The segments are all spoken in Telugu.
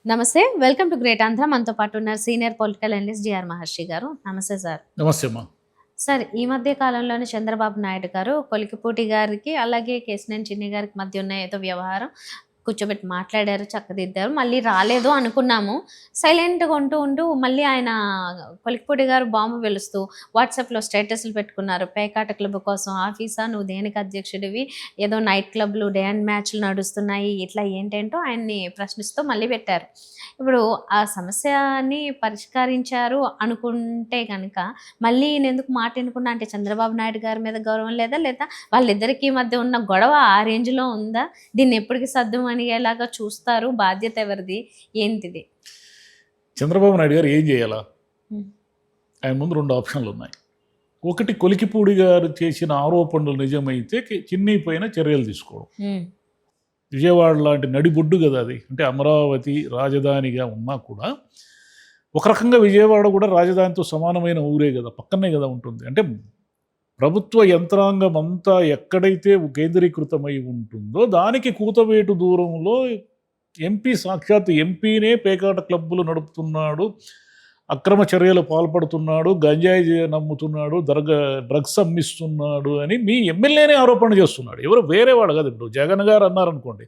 నమస్తే. Welcome to great Andhra. మనతో పాటు ఉన్నారు సీనియర్ పొలిటికల్ అనలిస్ట్ జిఆర్ మహర్షి గారు. నమస్తే సార్. నమస్తే అమ్మా. సార్, ఈ మధ్య కాలంలోనే చంద్రబాబు నాయుడు గారు కొలికిపూటి గారికి, అలాగే కేశినేని చిన్ని గారికి మధ్య ఉన్న ఏదో వ్యవహారం కూర్చోబెట్టి మాట్లాడారు, చక్కదిద్దారు. మళ్ళీ రాలేదు అనుకున్నాము. సైలెంట్‌గా ఉంటూ మళ్ళీ ఆయన కొలికిపూటి గారు బాంబు పేలుస్తూ వాట్సాప్‌లో స్టేటస్‌లు పెట్టుకున్నారు. పేకాట క్లబ్ కోసం ఆఫీసా? నువ్వు దేనికి అధ్యక్షుడివి? ఏదో నైట్ క్లబ్‌లు, డే అండ్ మ్యాచ్‌లు నడుస్తున్నాయి. ఇట్లా ఏంటేంటో ఆయన్ని ప్రశ్నిస్తూ మళ్ళీ పెట్టారు. ఇప్పుడు ఆ సమస్యని పరిష్కరించారు అనుకుంటే గనక, మళ్ళీ ఈయనెందుకు మాట ఇనకుండా, అంటే చంద్రబాబు నాయుడు గారి మీద గౌరవం లేదా? లేదా వాళ్ళిద్దరికీ మధ్య ఉన్న గొడవ ఆ రేంజ్‌లో ఉందా? దీన్ని ఎప్పటికి సద్దుమణిగేలాగా చూస్తారు? బాధ్యత ఎవరిది? ఏంటిది? చంద్రబాబు నాయుడు గారు ఏం చేయాలా? హ్మ్. ఆయన ముందు 2 ఆప్షన్లు ఉన్నాయి. ఒకటి, కొలికిపూడి గారు చేసిన ఆరోపణలు నిజమైతే చిన్ని పైన చర్యలు తీసుకోవడం. హ్మ్. విజయవాడ లాంటి నడిబొడ్డు కదా అది. అంటే అమరావతి రాజధానిగా ఉన్నా కూడా ఒక రకంగా విజయవాడ కూడా రాజధానితో సమానమైన ఊరే కదా, పక్కనే కదా ఉంటుంది. అంటే ప్రభుత్వ యంత్రాంగం అంతా ఎక్కడైతే కేంద్రీకృతమై ఉంటుందో దానికి కూతవేటు దూరంలో సాక్షాత్ ఎంపీనే పేకాట క్లబ్బులు నడుపుతున్నాడు, అక్రమ చర్యలు పాల్పడుతున్నాడు, గంజాయి నమ్ముతున్నాడు, డ్రగ్స్ అమ్మిస్తున్నాడు అని మీ ఎమ్మెల్యేనే ఆరోపణ చేస్తున్నాడు. ఎవరు వేరేవాడు కాదు. ఇప్పుడు జగన్ గారు అన్నారనుకోండి,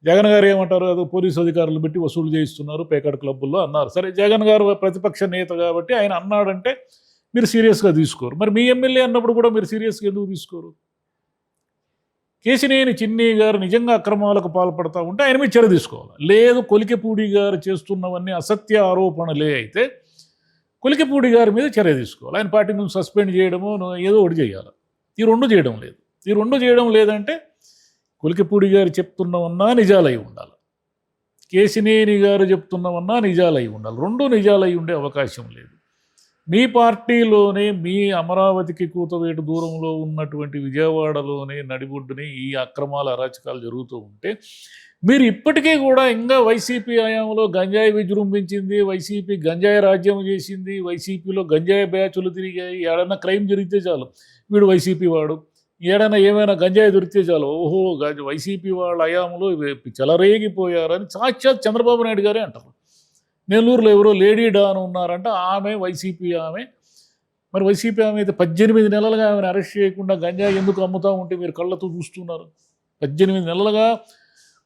జగన్ గారు ఏమంటారు? అది పోలీసు అధికారులు పెట్టి వసూలు చేయిస్తున్నారు పేకాట క్లబ్బుల్లో అన్నారు. సరే, జగన్ గారు ప్రతిపక్ష నేత కాబట్టి ఆయన అన్నాడంటే మీరు సీరియస్గా తీసుకోరు. మరి మీ ఎమ్మెల్యే అన్నప్పుడు కూడా మీరు సీరియస్గా ఎందుకు తీసుకోరు? కేశినేని చిన్ని గారు నిజంగా అక్రమాలకు పాల్పడతా ఉంటే ఆయన మీద చర్య తీసుకోవాలి. లేదు, కొలికిపూడి గారు చేస్తున్నవన్నీ అసత్య ఆరోపణలే అయితే కొలికిపూడి గారి మీద చర్య తీసుకోవాలి. ఆయన పార్టీ నుంచి సస్పెండ్ చేయడము ఏదో ఒకటి చేయాలి. ఈ 2 చేయడం లేదు. ఈ 2 చేయడం లేదంటే కొలికిపూడి గారు చెప్తున్నవన్నా నిజాలై ఉండాలి, కేశినేని గారు చెప్తున్నవన్నా నిజాలై ఉండాలి. 2 నిజాలై ఉండే అవకాశం లేదు. మీ పార్టీలోనే, మీ అమరావతికి కూతవేటు దూరంలో ఉన్నటువంటి విజయవాడలోనే నడిబొడ్డుని ఈ అక్రమాల అరాచకాలు జరుగుతూ ఉంటే మీరు ఇప్పటికీ కూడా ఇంకా వైసీపీ హయాంలో గంజాయి విజృంభించింది, వైసీపీ గంజాయి రాజ్యం చేసింది, వైసీపీలో గంజాయి బ్యాచులు తిరిగాయి, ఏడన్నా క్రైమ్ జరిగితే చాలు వీడు వైసీపీ వాడు, ఏడైనా ఏమైనా గంజాయి దొరికితే చాలు ఓహో వైసీపీ వాళ్ళ హయాంలో చెలరేగిపోయారని సాక్షాత్ చంద్రబాబు నాయుడు గారే అంటారు. నెల్లూరులో ఎవరో లేడీ డాన్ ఉన్నారంట, ఆమె వైసీపీ ఆమె. మరి వైసీపీ ఆమె అయితే 18 నెలలుగా ఆమెను అరెస్ట్ చేయకుండా గంజాయి ఎందుకు అమ్ముతూ ఉంటే మీరు కళ్ళతో చూస్తున్నారు? 18 నెలలుగా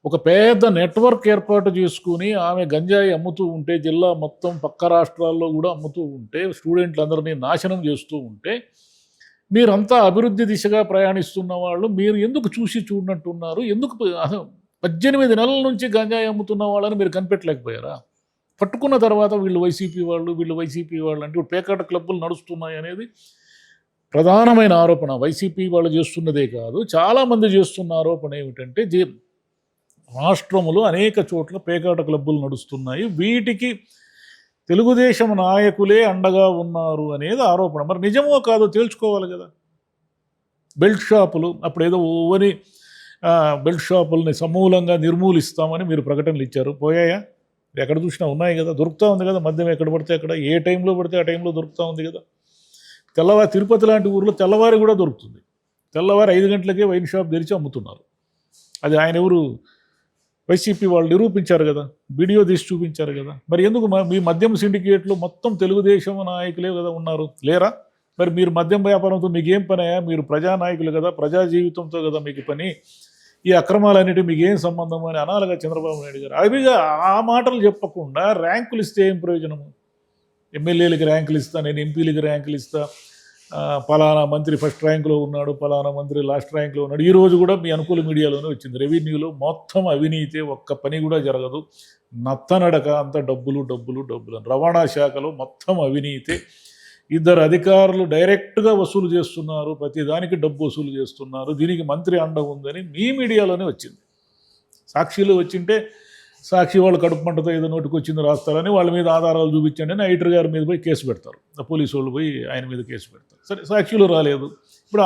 ఒక పెద్ద నెట్వర్క్ ఏర్పాటు చేసుకుని ఆమె గంజాయి అమ్ముతూ ఉంటే, జిల్లా మొత్తం పక్క రాష్ట్రాల్లో కూడా అమ్ముతూ ఉంటే, స్టూడెంట్లందరినీ నాశనం చేస్తూ ఉంటే, మీరంతా అభివృద్ధి దిశగా ప్రయాణిస్తున్న వాళ్ళు మీరు ఎందుకు చూసి చూడనట్టున్నారు? ఎందుకు 18 నెలల నుంచి గంజాయి అమ్ముతున్న వాళ్ళని మీరు కనిపెట్టలేకపోయారా? పట్టుకున్న తర్వాత వీళ్ళు వైసీపీ వాళ్ళు అంటే పేకాట క్లబ్బులు నడుస్తున్నాయి అనేది ప్రధానమైన ఆరోపణ. వైసీపీ వాళ్ళు చేస్తున్నదే కాదు, చాలామంది చేస్తున్న ఆరోపణ ఏమిటంటే రాష్ట్రములో అనేక చోట్ల పేకాట క్లబ్బులు నడుస్తున్నాయి, వీటికి తెలుగుదేశం నాయకులే అండగా ఉన్నారు అనేది ఆరోపణ. మరి నిజమో కాదో తేల్చుకోవాలి కదా. బెల్ట్ షాపులు అప్పుడు ఏదో ఓవని బెల్ట్ షాపుల్ని సమూలంగా నిర్మూలిస్తామని మీరు ప్రకటనలు ఇచ్చారు, పోయాయా? ఎక్కడ చూసినా ఉన్నాయి కదా, దొరుకుతూ ఉంది కదా మద్యం, ఎక్కడ పడితే అక్కడ, ఏ టైంలో పడితే ఆ టైంలో దొరుకుతూ ఉంది కదా. తిరుపతి లాంటి ఊర్లో తెల్లవారి కూడా దొరుకుతుంది. తెల్లవారి 5 గంటలకే వైన్ షాప్ తెరిచి అమ్ముతున్నారు. అది ఆయన ఎవరు? వైసీపీ వాళ్ళు నిరూపించారు కదా, వీడియో తీసి చూపించారు కదా. మరి ఎందుకు మీ మద్యం సిండికేట్లో మొత్తం తెలుగుదేశం నాయకులే కదా ఉన్నారు, లేరా? మరి మీరు మద్యం వ్యాపారంతో మీకేం పని? మీరు ప్రజానాయకులు కదా, ప్రజా జీవితంతో కదా మీకు పని. ఈ అక్రమాలన్నిటి మీకు ఏం సంబంధం అని అనాలిగా చంద్రబాబు నాయుడు గారు. అవిగా ఆ మాటలు చెప్పకుండా ర్యాంకులు ఇస్తే ఏం ప్రయోజనము? ఎమ్మెల్యేలకి ర్యాంకులు ఇస్తా, నేను ఎంపీలకి ర్యాంకులు ఇస్తా, పలానా మంత్రి ఫస్ట్ ర్యాంకులో ఉన్నాడు, పలానా మంత్రి లాస్ట్ ర్యాంకులో ఉన్నాడు. ఈరోజు కూడా మీ అనుకూల మీడియాలోనే వచ్చింది, రెవెన్యూలో మొత్తం అవినీతి, ఒక్క పని కూడా జరగదు, నత్తనడక అంత డబ్బులు డబ్బులు డబ్బులు. రవాణా శాఖలో మొత్తం అవినీతి, 2 అధికారులు డైరెక్ట్గా వసూలు చేస్తున్నారు, ప్రతి దానికి డబ్బు వసూలు చేస్తున్నారు, దీనికి మంత్రి అండ ఉందని మీ మీడియాలోనే వచ్చింది. సాక్షిలో వచ్చింటే సాక్షి వాళ్ళు కడుపు మంటతో ఏదో నోటికి వచ్చింది రాస్తారని వాళ్ళ మీద ఆధారాలు చూపించండి అని ఐటర్ గారి మీద పోయి కేసు పెడతారు, పోలీసు వాళ్ళు పోయి ఆయన మీద కేసు పెడతారు. సరే, సాక్షిలో రాలేదు, ఇప్పుడు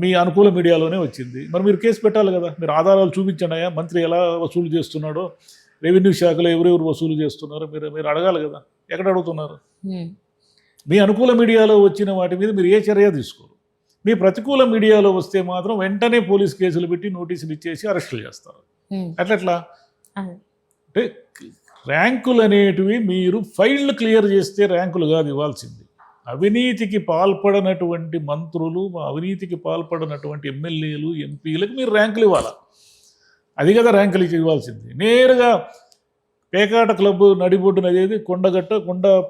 మీ అనుకూల మీడియాలోనే వచ్చింది. మరి మీరు కేసు పెట్టాలి కదా, మీరు ఆధారాలు చూపించండి, మంత్రి ఎలా వసూలు చేస్తున్నాడో, రెవెన్యూ శాఖలో ఎవరెవరు వసూలు చేస్తున్నారో మీరు అడగాలి కదా. ఎక్కడ అడుగుతున్నారు? మీ అనుకూల మీడియాలో వచ్చిన వాటి మీద మీరు ఏ చర్య తీసుకోరు. మీ ప్రతికూల మీడియాలో వస్తే మాత్రం వెంటనే పోలీస్ కేసులు పెట్టి నోటీసులు ఇచ్చేసి అరెస్టులు చేస్తారు. అట్లట్లా అంటే ర్యాంకులు అనేటివి మీరు ఫైళ్ళు క్లియర్ చేస్తే ర్యాంకులు కాదు ఇవ్వాల్సింది. అవినీతికి పాల్పడనటువంటి మంత్రులు, అవినీతికి పాల్పడనటువంటి ఎమ్మెల్యేలు, ఎంపీలకు మీరు ర్యాంకులు ఇవ్వాలా. అది కదా ర్యాంకులు ఇవ్వాల్సింది. నేరుగా పేకాట క్లబ్ నడిబొడ్డున అనేది కొండ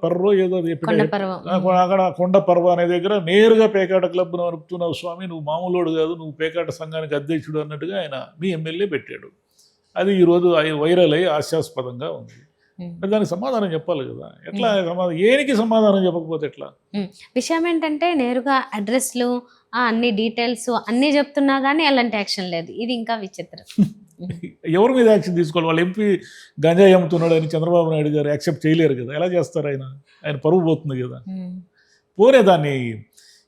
పర్రో ఏదో అక్కడ కొండ పర్వ అనే దగ్గర నేరుగా పేకాట క్లబ్ నడుపుతున్నావు స్వామి, నువ్వు మామూలుడు కాదు, నువ్వు పేకాట సంఘానికి అధ్యక్షుడు అన్నట్టుగా ఆయన మీ ఎమ్మెల్యే పెట్టాడు. అది ఈరోజు వైరల్ అయ్యి హాస్యాస్పదంగా ఉంది. దానికి సమాధానం చెప్పాలి కదా. ఎట్లా ఏనికి సమాధానం చెప్పకపోతే ఎట్లా? విషయం ఏంటంటే నేరుగా అడ్రస్లు అన్ని డీటెయిల్స్ అన్నీ చెప్తున్నా కానీ ఎలాంటి యాక్షన్ లేదు. ఇది ఇంకా విచిత్రం. ఎవరి మీద యాక్షన్ తీసుకోవాలి? వాళ్ళు ఎంపీ గంజాయి అమ్ముతున్నాడు అని చంద్రబాబు నాయుడు గారు యాక్సెప్ట్ చేయలేరు కదా. ఎలా చేస్తారు? ఆయన పరువు పోతుంది కదా. పోనే దాన్ని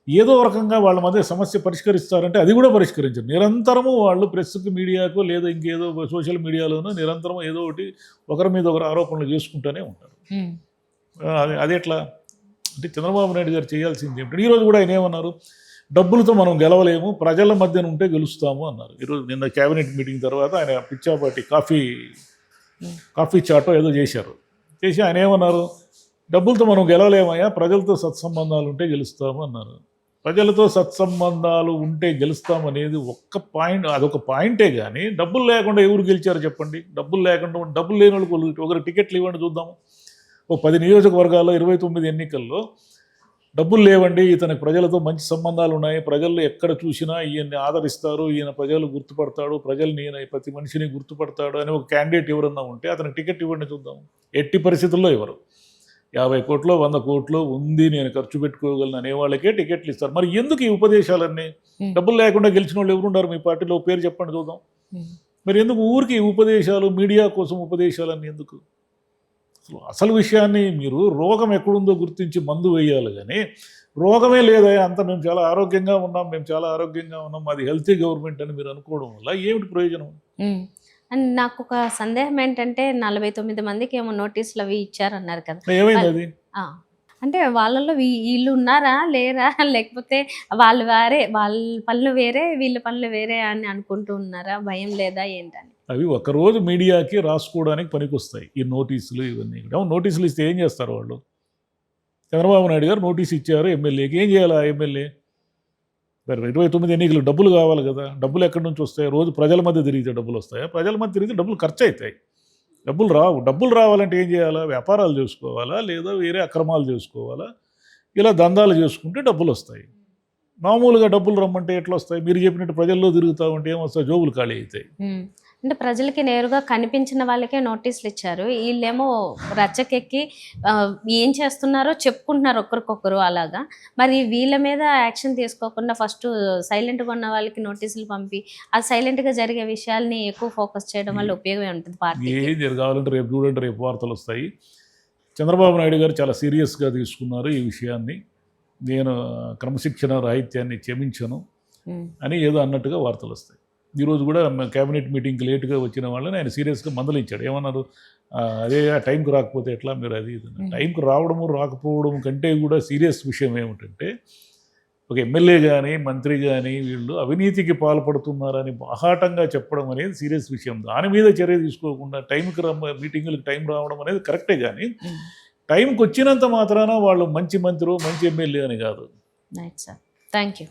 ఏదో రకంగా వాళ్ళ మధ్య సమస్య పరిష్కరిస్తారంటే అది కూడా పరిష్కరించారు. నిరంతరము వాళ్ళు ప్రెస్కి, మీడియాకు లేదా ఇంకేదో సోషల్ మీడియాలోనూ నిరంతరం ఏదో ఒకటి ఒకరి మీద ఒకరు ఆరోపణలు చేసుకుంటూనే ఉంటారు. అది ఎట్లా అంటే చంద్రబాబు నాయుడు గారు చేయాల్సింది ఏమిటంటే, ఈరోజు కూడా ఆయన ఏమన్నారు, డబ్బులతో మనం గెలవలేము, ప్రజల మధ్యన ఉంటే గెలుస్తాము అన్నారు. ఈరోజు నిన్న క్యాబినెట్ మీటింగ్ తర్వాత ఆయన పిచ్చాపాటి కాఫీ చాటో ఏదో చేశారు. చేసి ఆయన ఏమన్నారు, డబ్బులతో మనం గెలవలేమయ్యా, ప్రజలతో సత్సంబంధాలు ఉంటే గెలుస్తాము అన్నారు. ప్రజలతో సత్సంబంధాలు ఉంటే గెలుస్తాం అనేది ఒక్క పాయింట్, అదొక పాయింటే. కానీ డబ్బులు లేకుండా ఎవరు గెలిచారు చెప్పండి? డబ్బులు లేకుండా, డబ్బులు లేని వాళ్ళకి ఒకరు టికెట్లు ఇవ్వండి చూద్దాము. 10 నియోజకవర్గాల్లో 29 ఎన్నికల్లో డబ్బులు లేవండి, ఇతనికి ప్రజలతో మంచి సంబంధాలు ఉన్నాయి, ప్రజలు ఎక్కడ చూసినా ఈయన్ని ఆదరిస్తారు, ఈయన ప్రజలు గుర్తుపడతాడు, ప్రజల్ని ఈయన ప్రతి మనిషిని గుర్తుపడతాడు అని ఒక క్యాండిడేట్ ఎవరన్నా ఉంటే అతనికి టికెట్ ఇవ్వండి చూద్దాము. ఎట్టి పరిస్థితుల్లో ఎవరు 50 కోట్లు 100 కోట్లు ఉంది నేను ఖర్చు పెట్టుకోగలను అనే వాళ్ళకే టికెట్లు ఇస్తారు. మరి ఎందుకు ఈ ఉపదేశాలన్నీ? డబ్బులు లేకుండా గెలిచిన వాళ్ళు ఎవరున్నారు మీ పార్టీలో? పేరు చెప్పండి చూద్దాం. మరి ఎందుకు ఊరికి ఉపదేశాలు, మీడియా కోసం ఉపదేశాలన్నీ ఎందుకు? అసలు విషయాన్ని మీరు రోగం ఎక్కడుందో గుర్తించి మందు వేయాలి. కానీ రోగమే లేదా, అంత మేము చాలా ఆరోగ్యంగా ఉన్నాం, మాది హెల్తీ గవర్నమెంట్ అని మీరు అనుకోవడం వల్ల ఏమిటి ప్రయోజనం? అండ్ నాకు ఒక సందేహం ఏంటంటే 49 మందికి ఏమో నోటీసులు అవి ఇచ్చారన్నారు కదా, ఏమైంది అది? అంటే వాళ్ళలో వీళ్ళు ఉన్నారా లేరా, లేకపోతే వాళ్ళ పనులు వేరే వీళ్ళ పనులు వేరే అని అనుకుంటూ ఉన్నారా? భయం లేదా ఏంటని? అవి ఒకరోజు మీడియాకి రాసుకోవడానికి పనికొస్తాయి ఈ నోటీసులు ఇవన్నీ. నోటీసులు ఇస్తే ఏం చేస్తారు వాళ్ళు? చంద్రబాబు నాయుడు గారు నోటీస్ ఇచ్చారు ఎమ్మెల్యేకి, ఏం చేయాలి ఆ ఎమ్మెల్యే? 29 ఎన్నికలు డబ్బులు కావాలి కదా. డబ్బులు ఎక్కడి నుంచి వస్తాయి? రోజు ప్రజల మధ్య తిరిగితే డబ్బులు వస్తాయా? ప్రజల మధ్య తిరిగితే డబ్బులు ఖర్చు అవుతాయి, డబ్బులు రావు. డబ్బులు రావాలంటే ఏం చేయాలా? వ్యాపారాలు చేసుకోవాలా, లేదా వేరే అక్రమాలు చేసుకోవాలా, ఇలా దందాలు చేసుకుంటే డబ్బులు వస్తాయి. మామూలుగా డబ్బులు రమ్మంటే ఎట్లా వస్తాయి? మీరు చెప్పినట్టు ప్రజల్లో తిరుగుతూ ఉంటే ఏమొస్తాయి? జోబులు ఖాళీ అవుతాయి. అంటే ప్రజలకి నేరుగా కనిపించిన వాళ్ళకే నోటీసులు ఇచ్చారు, వీళ్ళేమో రచ్చకెక్కి ఏం చేస్తున్నారో చెప్పుకుంటున్నారు ఒకరికొకరు అలాగా. మరి వీళ్ళ మీద యాక్షన్ తీసుకోకుండా ఫస్ట్ సైలెంట్గా ఉన్న వాళ్ళకి నోటీసులు పంపి ఆ సైలెంట్గా జరిగే విషయాల్ని ఎక్కువ ఫోకస్ చేయడం వల్ల ఉపయోగమే ఉంటుంది పార్టీ. ఏం జరగాలంటే రేపు చూడండి, రేపు వార్తలు వస్తాయి. చంద్రబాబు నాయుడు గారు చాలా సీరియస్గా తీసుకున్నారు ఈ విషయాన్ని, నేను క్రమశిక్షణ రాహిత్యాన్ని క్షమించను అని ఏదో అన్నట్టుగా వార్తలు వస్తాయి. ఈరోజు కూడా క్యాబినెట్ మీటింగ్కి లేటుగా వచ్చిన వాళ్ళని ఆయన సీరియస్గా మందలించాడు. ఏమన్నారు? అదే టైంకి రాకపోతే ఎట్లా మీరు? అది టైంకి రావడము రాకపోవడం కంటే కూడా సీరియస్ విషయం ఏమిటంటే, ఒక ఎమ్మెల్యే కానీ మంత్రి కానీ వీళ్ళు అవినీతికి పాల్పడుతున్నారని బాహాటంగా చెప్పడం అనేది సీరియస్ విషయం. దాని మీద చర్య తీసుకోకుండా టైంకి మీటింగులకు టైం రావడం అనేది కరెక్టే. కానీ టైంకి వచ్చినంత మాత్రాన వాళ్ళు మంచి మంత్రి మంచి ఎమ్మెల్యే అని కాదు. Thank you.